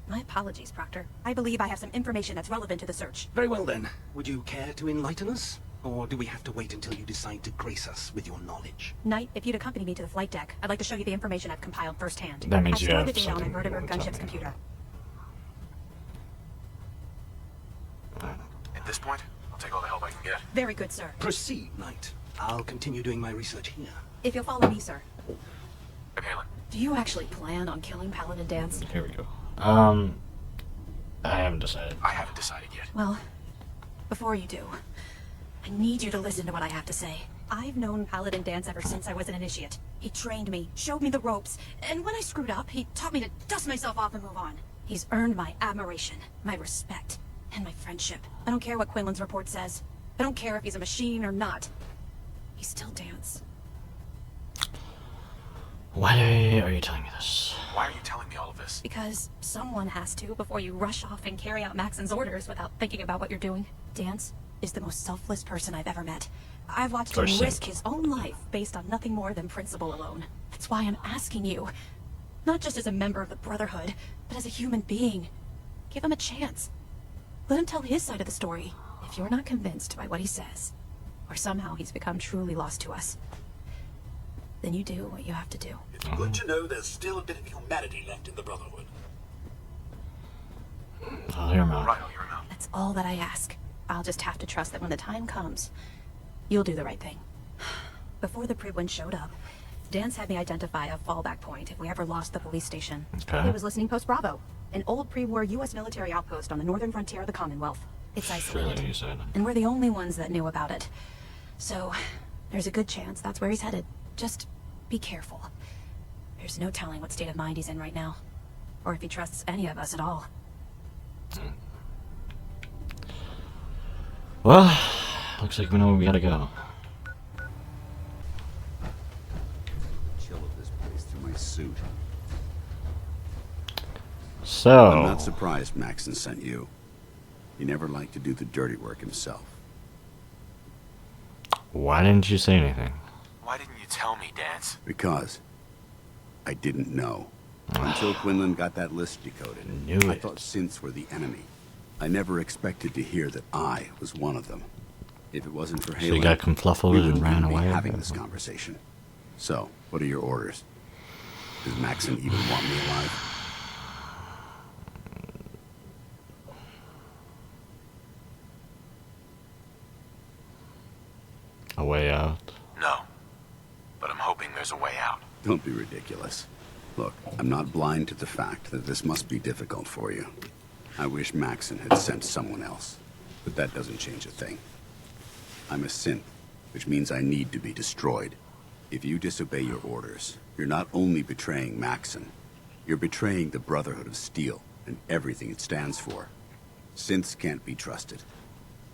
My apologies, Proctor. I believe I have some information that's relevant to the search. Very well then. Would you care to enlighten us? Or do we have to wait until you decide to grace us with your knowledge? Knight, if you'd accompany me to the flight deck, I'd like to show you the information I've compiled firsthand. That means I've you stored have the data on a something Vertibird to tell gunship's me. computer. At this point, I'll take all the help I can get. Very good, sir. Proceed, Knight. I'll continue doing my research here. If you'll follow me, sir. I'm Halen. Do you actually plan on killing Paladin Dance? Here we go. I haven't decided. I haven't decided yet. Well, before you do, I need you to listen to what I have to say. I've known Paladin Dance ever since I was an initiate. He trained me, showed me the ropes, and when I screwed up, he taught me to dust myself off and move on. He's earned my admiration, my respect, and my friendship. I don't care what Quinlan's report says. I don't care if he's a machine or not. He's still Dance. Why are you telling me this? Why are you telling me all of this? Because someone has to before you rush off and carry out Maxon's orders without thinking about what you're doing. Dance is the most selfless person I've ever met. I've watched him risk his own life based on nothing more than principle alone. That's why I'm asking you, not just as a member of the Brotherhood, but as a human being. Give him a chance. Let him tell his side of the story. If you're not convinced by what he says, or somehow he's become truly lost to us, then you do what you have to do. It's good to know there's still a bit of humanity left in the Brotherhood. I'll hear him out. Right, I'll hear him out. That's all that I ask. I'll just have to trust that when the time comes, you'll do the right thing. Before the Pridwin showed up, Dance had me identify a fallback point if we ever lost the police station. Okay. It was Listening Post Bravo, an old pre-war U.S. military outpost on the northern frontier of the Commonwealth. It's isolated, Really, you said. and we're the only ones that knew about it. So, there's a good chance that's where he's headed. Just be careful. There's no telling what state of mind he's in right now, or if he trusts any of us at all. Well, looks like we know where we gotta go. Chill of this place through my suit. So I'm not surprised Maxon sent you. He never liked to do the dirty work himself. why didn't you say anything? Why didn't you tell me, Dance? Because I didn't know. Until Quinlan got that list decoded. I thought synths were the enemy. I never expected to hear that I was one of them. If it wasn't for So Halen, you got confluffled we and wouldn't ran even be away? having this conversation. So, what are your orders? Does Maxon even want me alive? A way out. No. But I'm hoping there's Don't be ridiculous. Look, I'm not blind to the fact that this must be difficult for you. I wish Maxon had sent someone else, but that doesn't change a thing. I'm a synth, which means I need to be destroyed. If you disobey your orders, you're not only betraying Maxon, you're betraying the Brotherhood of Steel and everything it stands for. Synths can't be trusted.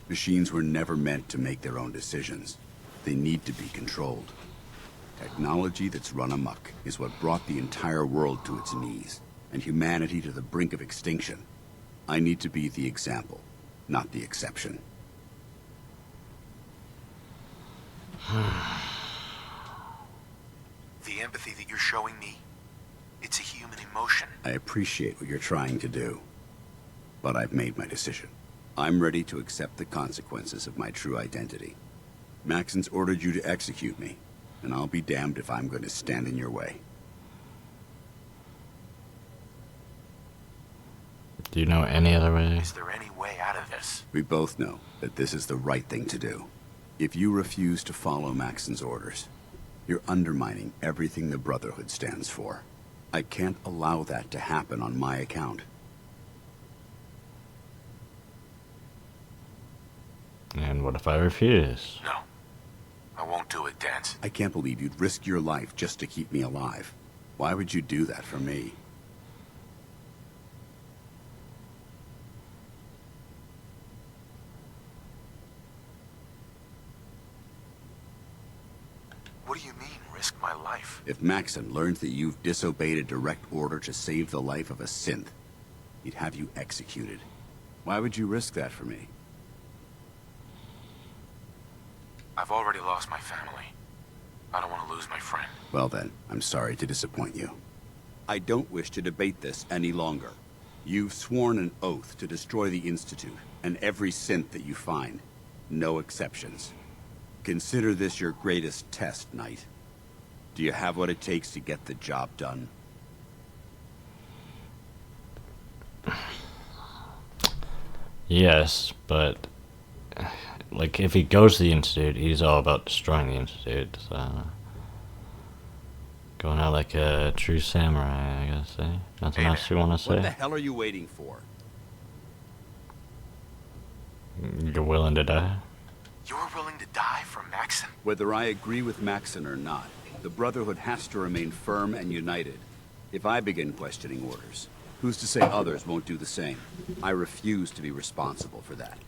Machines were never meant to make their own decisions. They need to be controlled. Technology that's run amok is what brought the entire world to its knees, and humanity to the brink of extinction. I need to be the example, not the exception. The empathy that you're showing me, it's a human emotion. I appreciate what you're trying to do, but I've made my decision. I'm ready to accept the consequences of my true identity. Maxon's ordered you to execute me, and I'll be damned if I'm going to stand in your way. Do you know any other way? Is there any way out of this? We both know that this is the right thing to do. If you refuse to follow Maxon's orders, you're undermining everything the Brotherhood stands for. I can't allow that to happen on my account. And what if I refuse? No. I won't do it, Dance. I can't believe you'd risk your life just to keep me alive. Why would you do that for me? What do you mean, risk my life? If Maxon learns that you've disobeyed a direct order to save the life of a synth, he'd have you executed. Why would you risk that for me? I've already lost my family. I don't want to lose my friend. Well then, I'm sorry to disappoint you. I don't wish to debate this any longer. You've sworn an oath to destroy the Institute, and every synth that you find. No exceptions. Consider this your greatest test, Knight. Do you have what it takes to get the job done? Yes, but like if he goes to the Institute, he's all about destroying the Institute. So going out like a true samurai, I guess. Eh? Nothing else you want to say? What the hell are you waiting for? You're willing to die? You're willing to die for Maxon? Whether I agree with Maxon or not, the Brotherhood has to remain firm and united. If I begin questioning orders, who's to say others won't do the same? I refuse to be responsible for that.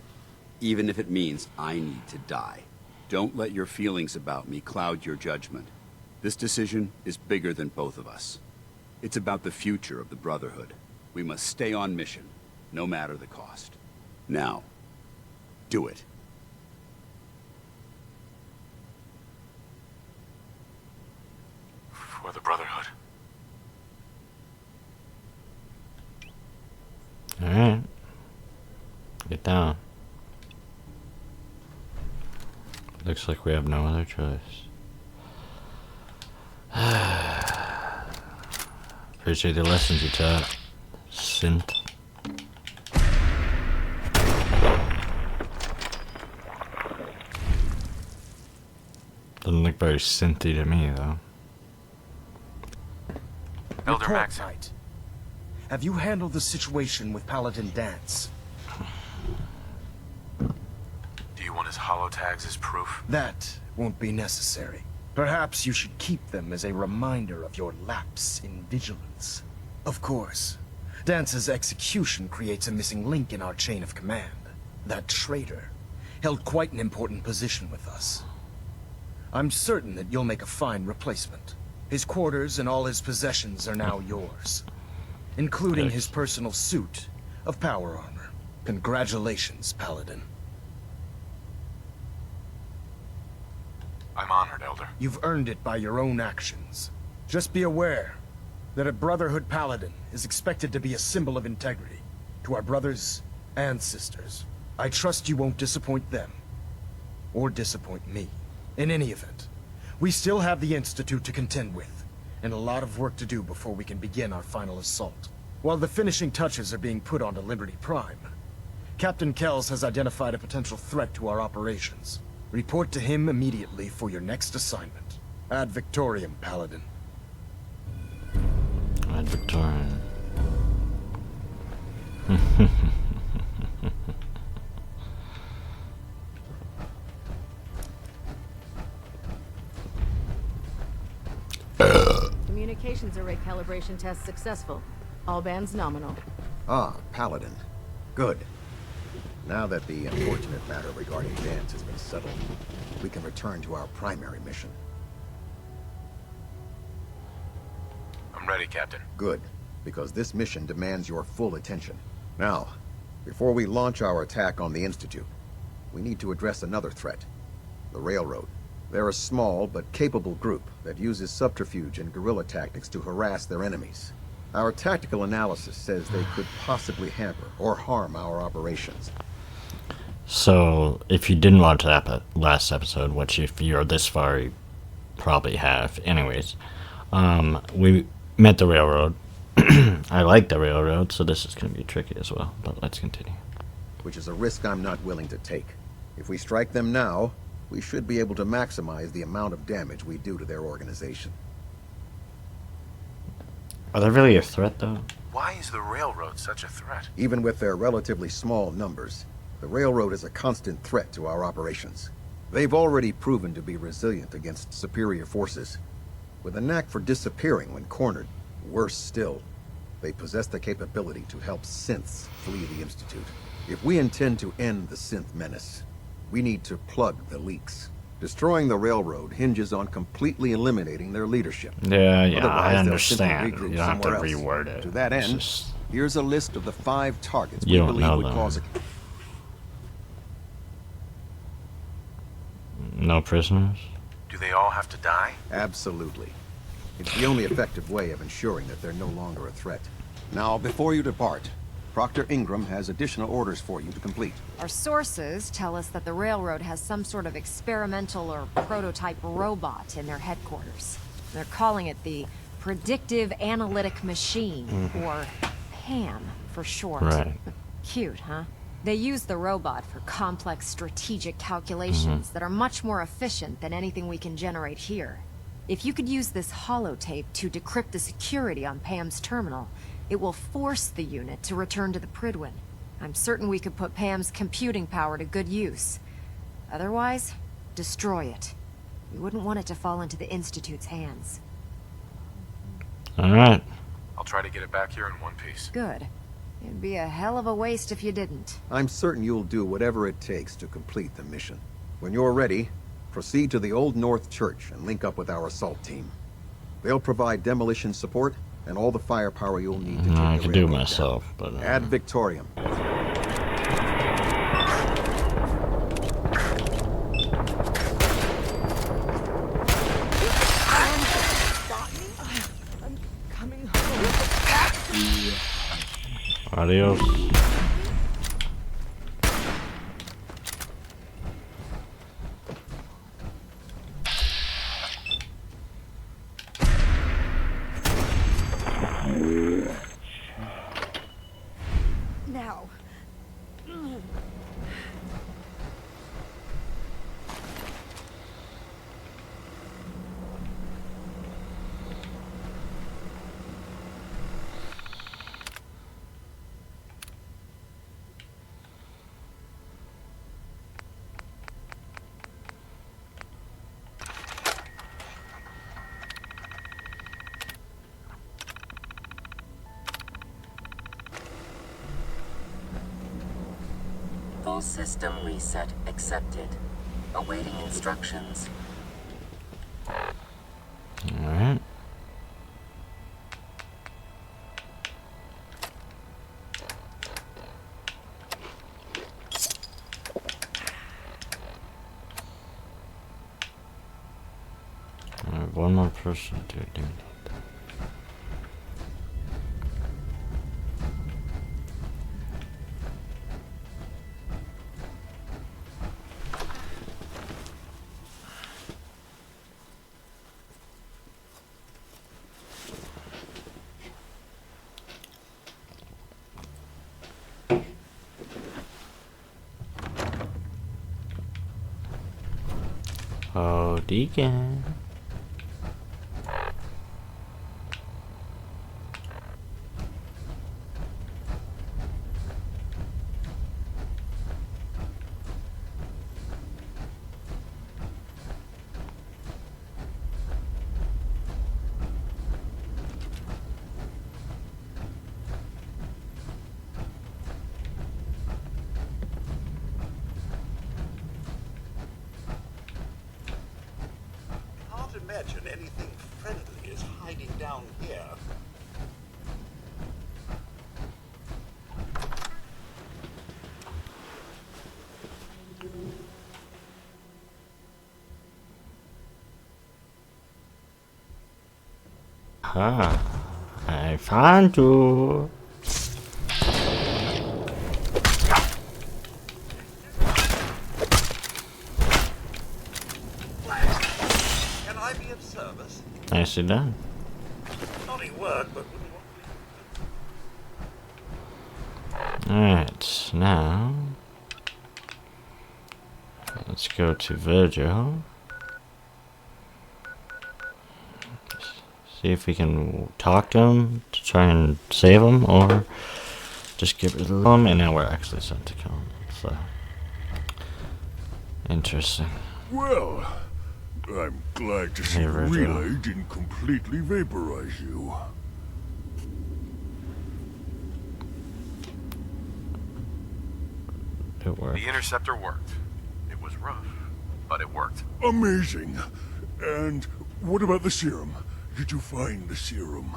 Even if it means I need to die. Don't let your feelings about me cloud your judgment. This decision is bigger than both of us. It's about the future of the Brotherhood. We must stay on mission, no matter the cost. Now, do it. For the Brotherhood. Alright. Get down. Looks like we have no other choice. Appreciate the lessons you taught, synth. Doesn't look very synthy to me, though. Elder Maxon, have you handled the situation with Paladin Dance? Do you want his holotags as proof? That won't be necessary. Perhaps you should keep them as a reminder of your lapse in vigilance. Of course, Dance's execution creates a missing link in our chain of command. That traitor held quite an important position with us. I'm certain that you'll make a fine replacement. His quarters and all his possessions are now yours, including his personal suit of power armor. Congratulations, Paladin. I'm honored, Elder. You've earned it by your own actions. Just be aware that a Brotherhood Paladin is expected to be a symbol of integrity to our brothers and sisters. I trust you won't disappoint them, or disappoint me. In any event, we still have the Institute to contend with, and a lot of work to do before we can begin our final assault. While the finishing touches are being put onto Liberty Prime, Captain Kells has identified a potential threat to our operations. Report to him immediately for your next assignment. Ad Victoriam, Paladin. Ad Victorian. Communications array calibration test successful. All bands nominal. Ah, Paladin. Good. Now that the unfortunate matter regarding Dance has been settled, we can return to our primary mission. I'm ready, Captain. Good, because this mission demands your full attention. Now, before we launch our attack on the Institute, we need to address another threat. The Railroad. They're a small but capable group that uses subterfuge and guerrilla tactics to harass their enemies. Our tactical analysis says they could possibly hamper or harm our operations. So, if you didn't watch that last episode, which if you're this far, you probably have. Anyways, we met the Railroad. I like the Railroad, so this is going to be tricky as well, but let's continue. Which is a risk I'm not willing to take. If we strike them now, we should be able to maximize the amount of damage we do to their organization. Are they really a threat, though? Why is the Railroad such a threat? Even with their relatively small numbers, the Railroad is a constant threat to our operations. They've already proven to be resilient against superior forces, with a knack for disappearing when cornered. Worse still, they possess the capability to help synths flee the Institute. If we intend to end the synth menace, we need to plug the leaks. Destroying the Railroad hinges on completely eliminating their leadership. Yeah, Otherwise, I they'll simply understand. regroup You don't have to somewhere else. reword it. To that It's end, just- here's a list of the 5 targets You we don't believe know would them. cause a... No prisoners? Do they all have to die? Absolutely. It's the only effective way of ensuring that they're no longer a threat. Now, before you depart, Proctor Ingram has additional orders for you to complete. Our sources tell us that the Railroad has some sort of experimental or prototype robot in their headquarters. They're calling it the Predictive Analytic Machine, or PAM for short. Right. Cute, huh? They use the robot for complex strategic calculations that are much more efficient than anything we can generate here. If you could use this holotape to decrypt the security on Pam's terminal, it will force the unit to return to the Prydwen. I'm certain we could put Pam's computing power to good use. Otherwise, destroy it. We wouldn't want it to fall into the Institute's hands. Alright. I'll try to get it back here in one piece. Good. It'd be a hell of a waste if you didn't. I'm certain you'll do whatever it takes to complete the mission. When you're ready, proceed to the Old North Church and link up with our assault team. They'll provide demolition support and all the firepower you'll need to take I the could do railroad myself, down. but... Ad Victoriam. Adios. Now. Full system reset accepted. Awaiting instructions. Alright. Alright, one more person to do. Oh, Deacon. imagine anything friendly is hiding down here. Ah, I found you. Can I be of service? Nicely done. Naughty word, but Alright, now let's go to Virgil. See if we can talk to him to try and save him, or just get rid of him. And now we're actually sent to kill him. So interesting. Well, I'm glad to see Hey, the Virgil. relay didn't completely vaporize you. It worked. The interceptor worked. It was rough, but it worked. Amazing. And what about the serum? Did you find the serum?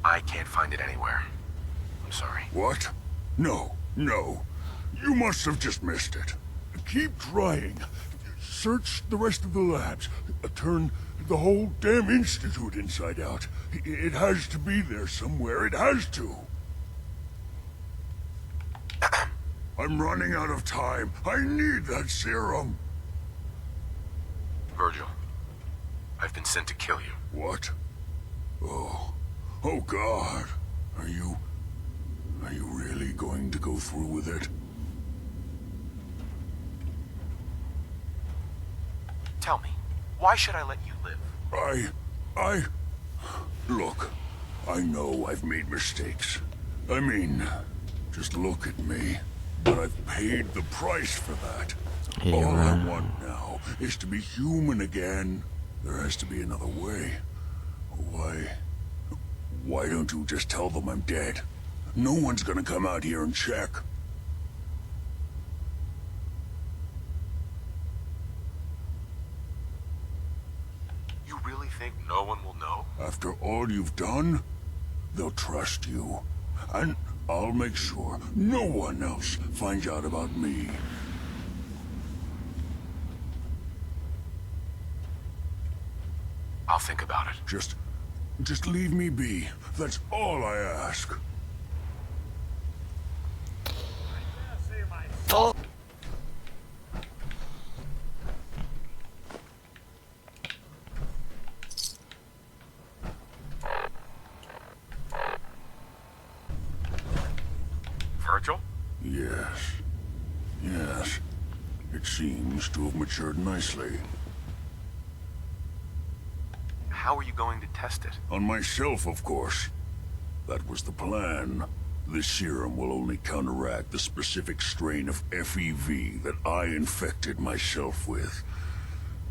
I can't find it anywhere. I'm sorry. What? No, no. You must have just missed it. Keep trying. Search the rest of the labs. Turn the whole damn institute inside out. It has to be there somewhere. It has to. I'm running out of time. I need that serum. Virgil, I've been sent to kill you. What? Oh. Oh God. Are you really going to go through with it? Tell me, why should I let you live? Look, I know I've made mistakes. I mean, just look at me. But I've paid the price for that. Yeah. All I want now is to be human again. There has to be another way. Why don't you just tell them I'm dead? No one's gonna come out here and check. You really think no one will know? After all you've done, they'll trust you. And I'll make sure no one else finds out about me. I'll think about it. Just leave me be. That's all I ask. Virgil? Yes. Yes. It seems to have matured nicely. How are you going to test it? On myself, of course. That was the plan. This serum will only counteract the specific strain of FEV that I infected myself with.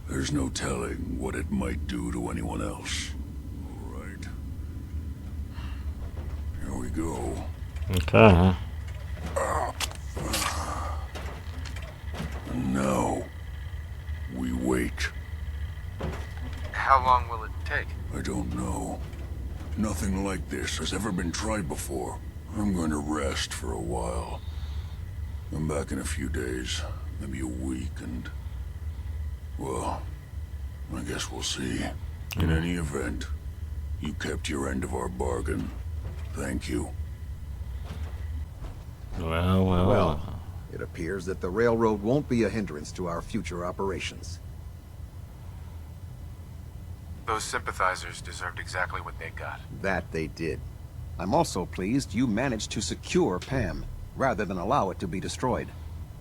There's no telling what it might do to anyone else. All right. Here we go. Okay. And now, we wait. How long will it take? I don't know. Nothing like this has ever been tried before. I'm going to rest for a while. I'm back in a few days, maybe a week, and... well, I guess we'll see. In any event, you kept your end of our bargain. Thank you. Well. It appears that the railroad won't be a hindrance to our future operations. Those sympathizers deserved exactly what they got. That they did. I'm also pleased you managed to secure Pam, rather than allow it to be destroyed.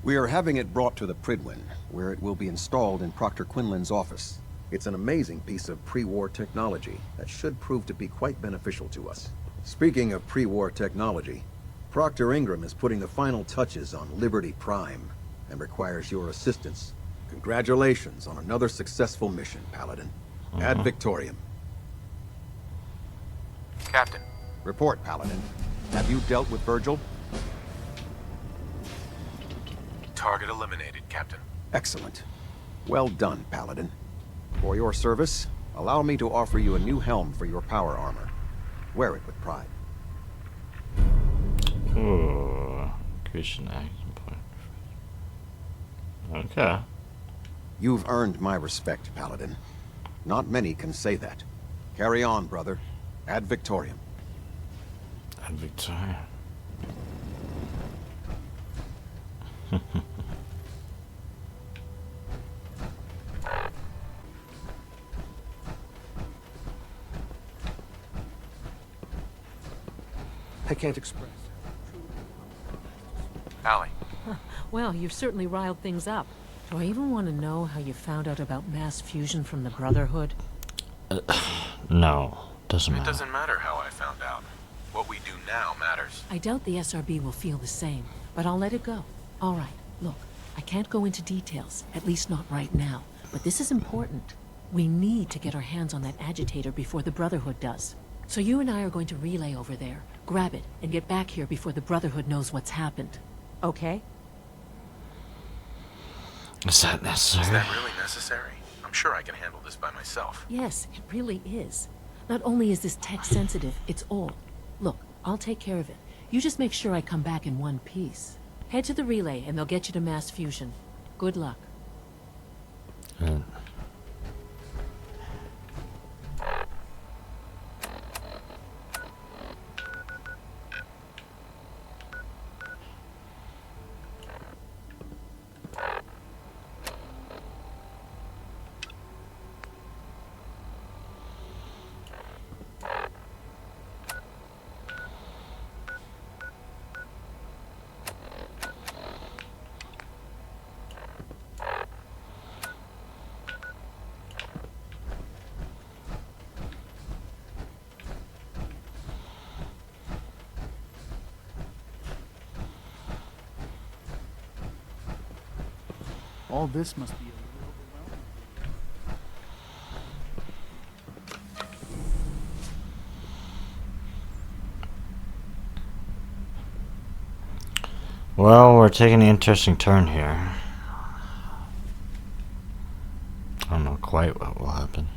We are having it brought to the Pridwin, where it will be installed in Proctor Quinlan's office. It's an amazing piece of pre-war technology that should prove to be quite beneficial to us. Speaking of pre-war technology, Proctor Ingram is putting the final touches on Liberty Prime, and requires your assistance. Congratulations on another successful mission, Paladin. Ad Victoriam. Captain. Report, Paladin. Have you dealt with Virgil? Captain. Excellent. Well done, Paladin. For your service, allow me to offer you a new helm for your power armor. Wear it with pride. Ooh, Christian action point. Okay. You've earned my respect, Paladin. Not many can say that. Carry on, brother. Ad Victoriam. Ad Victoriam. I can't express. Allie. Well, you've certainly riled things up. Do I even want to know how you found out about mass fusion from the Brotherhood? No, doesn't matter. It doesn't matter how I found out. What we do now matters. I doubt the SRB will feel the same, but I'll let it go. All right, look, I can't go into details, at least not right now, but this is important. We need to get our hands on that agitator before the Brotherhood does. So you and I are going to relay over there, grab it, and get back here before the Brotherhood knows what's happened. Okay? Is that necessary? Is that really necessary? I'm sure I can handle this by myself. Yes, it really is. Not only is this tech sensitive, it's old. Look, I'll take care of it. You just make sure I come back in one piece. Head to the relay and they'll get you to mass fusion. Good luck. All this must be Well, we're taking an interesting turn here. I don't know quite what will happen.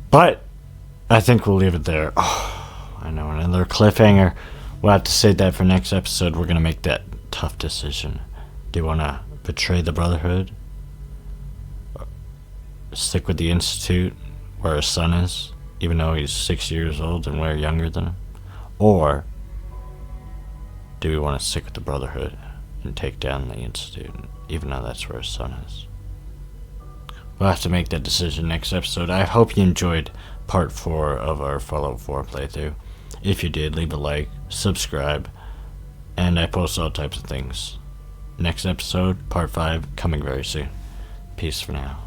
But I think we'll leave it there. Oh, I know, another cliffhanger. We'll have to save that for next episode. We're going to make that tough decision. Do you want to betray the Brotherhood? Or stick with the Institute where his son is, even though he's 6 years old and we're younger than him? Or do we want to stick with the Brotherhood and take down the Institute, even though that's where his son is? We'll have to make that decision next episode. I hope you enjoyed part 4 of our Fallout 4 playthrough. If you did, leave a like, subscribe, and I post all types of things. Next episode, part 5, coming very soon. Peace for now.